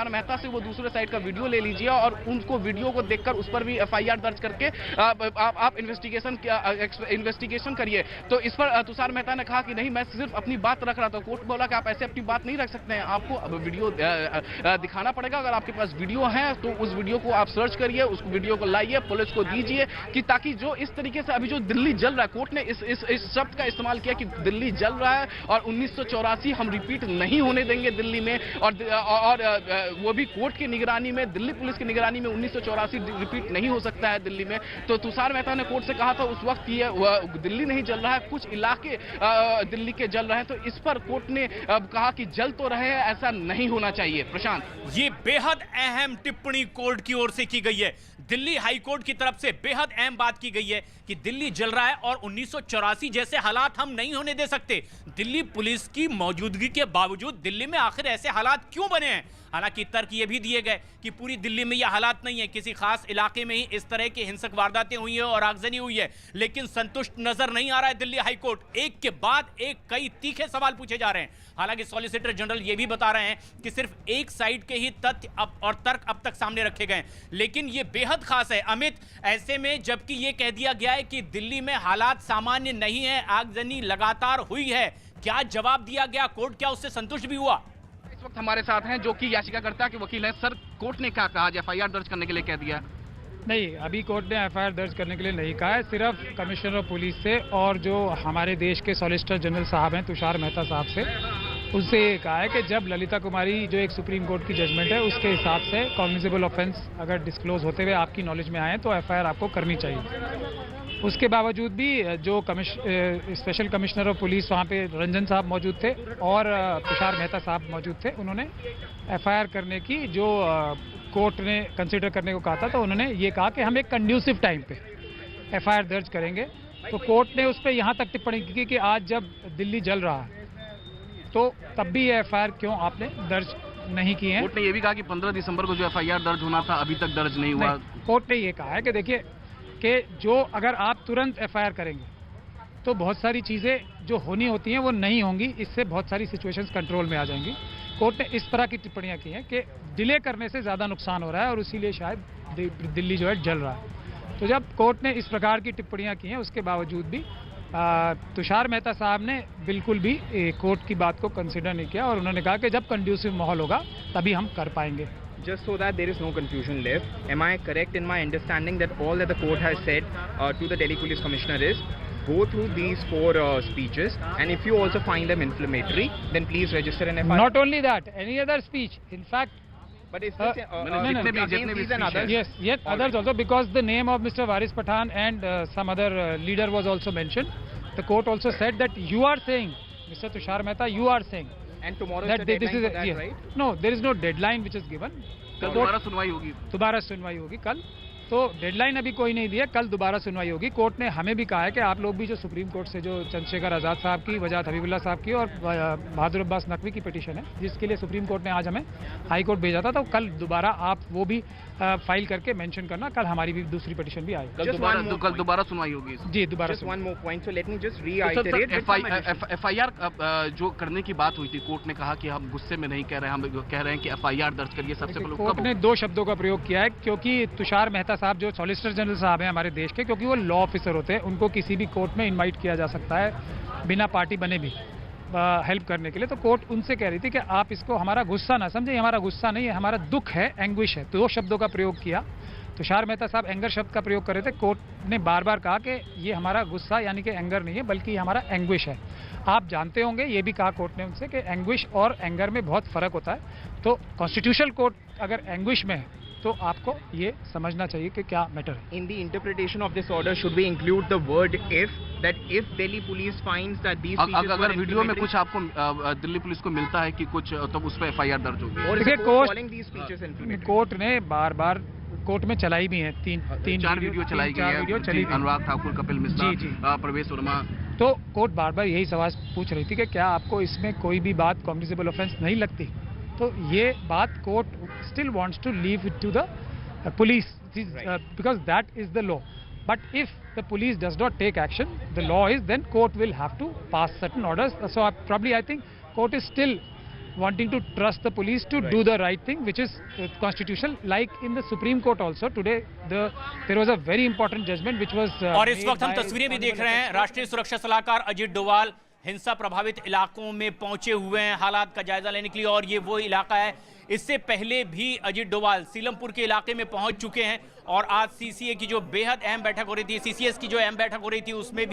तुषार मेहता से वो दूसरे साइड का वीडियो ले लीजिए और उनको वीडियो को देखकर उस पर भी एफआईआर दर्ज करके आप इन्वेस्टिगेशन करिए। तो इस पर तुषार मेहता ने कहा कि नहीं, मैं सिर्फ अपनी बात रख रहा था। कोर्ट बोला कि आप ऐसे अपनी बात नहीं रख सकते हैं, आपको अब वीडियो दिखाना पड़ेगा। अगर आपके पास वीडियो है तो उस वीडियो को आप सर्च करिए, उस वीडियो को लाइए, पुलिस को दीजिए, कि ताकि जो इस तरीके से अभी जो दिल्ली जल रहा है, कोर्ट ने इस शब्द का इस्तेमाल किया कि दिल्ली जल रहा है और 1984 हम रिपीट नहीं होने देंगे दिल्ली में। और वो भी कोर्ट की निगरानी में, दिल्ली पुलिस की निगरानी में 1984 रिपीट नहीं हो सकता है दिल्ली में। तो तुषार मेहता ने कोर्ट से कहा था उस वक्त ये दिल्ली नहीं जल रहा है, कुछ इलाके दिल्ली के जल रहे हैं। तो इस पर कोर्ट ने कहा कि जल तो रहे हैं, ऐसा नहीं होना चाहिए। प्रशांत, ये बेहद अहम टिप्पणी कोर्ट की ओर से की गई है। दिल्ली हाई कोर्ट की तरफ से बेहद अहम बात की गई है कि दिल्ली जल रहा है और 1984 जैसे हालात हम नहीं होने दे सकते। दिल्ली पुलिस की मौजूदगी के बावजूद दिल्ली में आखिर ऐसे हालात क्यों बने हैं? हालांकि तर्क ये भी दिए गए कि पूरी दिल्ली में यह हालात नहीं है, किसी खास इलाके में ही इस तरह की हिंसक वारदातें हुई हैं और आगजनी हुई है। लेकिन संतुष्ट नजर नहीं आ रहा है दिल्ली हाई कोर्ट। एक के बाद एक कई तीखे सवाल पूछे जा रहे हैं। हालांकि सॉलिसिटर जनरल ये भी बता रहे हैं कि सिर्फ एक साइड के ही तथ्य और तर्क अब तक सामने रखे गए, लेकिन ये बेहद खास है अमित। ऐसे में जबकि ये कह दिया गया है कि दिल्ली में हालात सामान्य नहीं है, आगजनी लगातार हुई है, क्या जवाब दिया गया? कोर्ट क्या उससे संतुष्ट भी हुआ? इस वक्त हमारे साथ हैं जो कि याचिकाकर्ता के वकील हैं। सर, कोर्ट ने क्या कहा? एफआईआर दर्ज करने के लिए कह दिया? नहीं, अभी कोर्ट ने एफआईआर दर्ज करने के लिए नहीं कहा है। सिर्फ कमिश्नर ऑफ पुलिस से और जो हमारे देश के सॉलिसिटर जनरल साहब हैं तुषार मेहता साहब से, उससे ये कहा है कि जब ललिता कुमारी जो एक सुप्रीम कोर्ट की जजमेंट है उसके हिसाब से कॉग्निजेबल ऑफेंस अगर डिस्क्लोज होते हुए आपकी नॉलेज में आए तो एफआईआर आपको करनी चाहिए। उसके बावजूद भी जो स्पेशल कमिश्नर ऑफ पुलिस वहाँ पे रंजन साहब मौजूद थे और तुषार मेहता साहब मौजूद थे, उन्होंने एफआईआर करने की जो कोर्ट ने कंसिडर करने को कहा था, तो उन्होंने ये कहा कि हम एक कंड्यूसिव टाइम पे एफआईआर दर्ज करेंगे। तो कोर्ट ने उस पर यहाँ तक टिप्पणी की कि आज जब दिल्ली जल रहा है तो तब भी ये एफआईआर क्यों आपने दर्ज नहीं किए हैं। कोर्ट ने ये भी कहा कि 15 दिसंबर को जो एफआईआर दर्ज होना था अभी तक दर्ज नहीं हुआ। कोर्ट ने ये कहा है कि देखिए कि जो अगर आप तुरंत एफआईआर करेंगे तो बहुत सारी चीज़ें जो होनी होती हैं वो नहीं होंगी, इससे बहुत सारी सिचुएशंस कंट्रोल में आ जाएंगी। कोर्ट ने इस तरह की टिप्पणियां की हैं कि डिले करने से ज़्यादा नुकसान हो रहा है और इसीलिए शायद दिल्ली जो है जल रहा है। तो जब कोर्ट ने इस प्रकार की टिप्पणियां की हैं उसके बावजूद भी तुषार मेहता साहब ने बिल्कुल भी कोर्ट की बात को कंसिडर नहीं किया और उन्होंने कहा कि जब कंड्यूसिव माहौल होगा तभी हम कर पाएंगे। Just so that there is no confusion left, am I correct in my understanding that all that the court has said to the Delhi Police Commissioner is go through these 4 speeches, and if you also find them inflammatory, then please register an FIR? Not only that, any other speech. In fact, but is this against these and others? Yes, yet others right. Also, because the name of Mr. Waris Pathan and some other leader was also mentioned. The court also said that you are saying, Mr. Tushar Mehta, you are saying. And tomorrow is the deadline for that, right? No, there is no deadline which is given. कल दोबारा सुनवाई होगी। दोबारा सुनवाई होगी कल, तो deadline अभी कोई नहीं दिया, कल दोबारा सुनवाई होगी। कोर्ट ने हमें भी कहा है कि आप लोग भी जो सुप्रीम कोर्ट से जो चंद्रशेखर आज़ाद साहब की, वजाहत हबीबुल्लाह साहब की और बहादुर अब्बास नकवी की पिटीशन है जिसके लिए सुप्रीम कोर्ट ने आज हमें हाई कोर्ट भेजा था, तो कल दोबारा आप वो भी फाइल करके मेंशन करना, कल हमारी भी दूसरी पिटीशन भी आएगी। कल दोबारा सुनवाई होगी जी, दोबारा। Just one more point, so let me just reiterate. FIR जो करने की बात हुई थी, कोर्ट ने कहा कि हम गुस्से में नहीं कह रहे हैं, हम कह रहे हैं कि एफआईआर दर्ज करिए। सबसे पहले कोर्ट ने 2 शब्दों का प्रयोग किया है, क्योंकि तुषार मेहता साहब जो सॉलिसिटर जनरल साहब हैं हमारे देश के, क्योंकि वो लॉ ऑफिसर होते हैं, उनको किसी भी कोर्ट में इनवाइट किया जा सकता है बिना पार्टी बने भी हेल्प करने के लिए। तो कोर्ट उनसे कह रही थी कि आप इसको हमारा गुस्सा ना समझे, हमारा गुस्सा नहीं है, हमारा दुख है, एंग्विश है। 2 शब्दों का प्रयोग किया। तुषार मेहता साहब एंगर शब्द का प्रयोग कर रहे थे। कोर्ट ने बार बार कहा कि ये हमारा गुस्सा यानी कि एंगर नहीं है, बल्कि ये हमारा एंग्विश है। आप जानते होंगे, ये भी कहा कोर्ट ने उनसे कि एंग्विश और एंगर में बहुत फर्क होता है। तो कॉन्स्टिट्यूशनल कोर्ट अगर एंग्विश में है तो आपको ये समझना चाहिए कि क्या मैटर है। In the interpretation of this order, should we include the word if, that if Delhi police finds that these speeches अगर वीडियो में कुछ आपको दिल्ली पुलिस को मिलता है कि कुछ, तो उस पर एफआईआर दर्ज होगी। और देखिए, कोर्ट ने बार बार कोर्ट में चलाई भी है 3-4 वीडियो चलाई गई है। अनुराग ठाकुर, कपिल मिश्रा, प्रवेश वर्मा। तो कोर्ट बार बार यही सवाल पूछ रही थी कि क्या आपको इसमें कोई भी बात कॉग्निजेबल ऑफेंस नहीं लगती। तो ये बात court still wants to leave it to the police because that is the law. But if the police does not take action, the law is then court will have to pass certain orders. So probably I think court is still wanting to trust the police to do the right thing, which is constitutional. Like in the Supreme Court also today, there was a very important judgment which was. और इस वक्त हम तस्वीरें भी देख रहे हैं, राष्ट्रीय सुरक्षा सलाहकार अजीत डोवाल हिंसा प्रभावित इलाकों में पहुंचे हुए हैं हालात का जायजा लेने के लिए। और ये वो इलाका है, इससे पहले भी अजीत डोवाल सीलमपुर के इलाके में पहुंच चुके हैं और आज सीसीए की जो बेहद अहम बैठक हो रही थी, सीसीएस की जो अहम बैठक हो रही थी, उसमें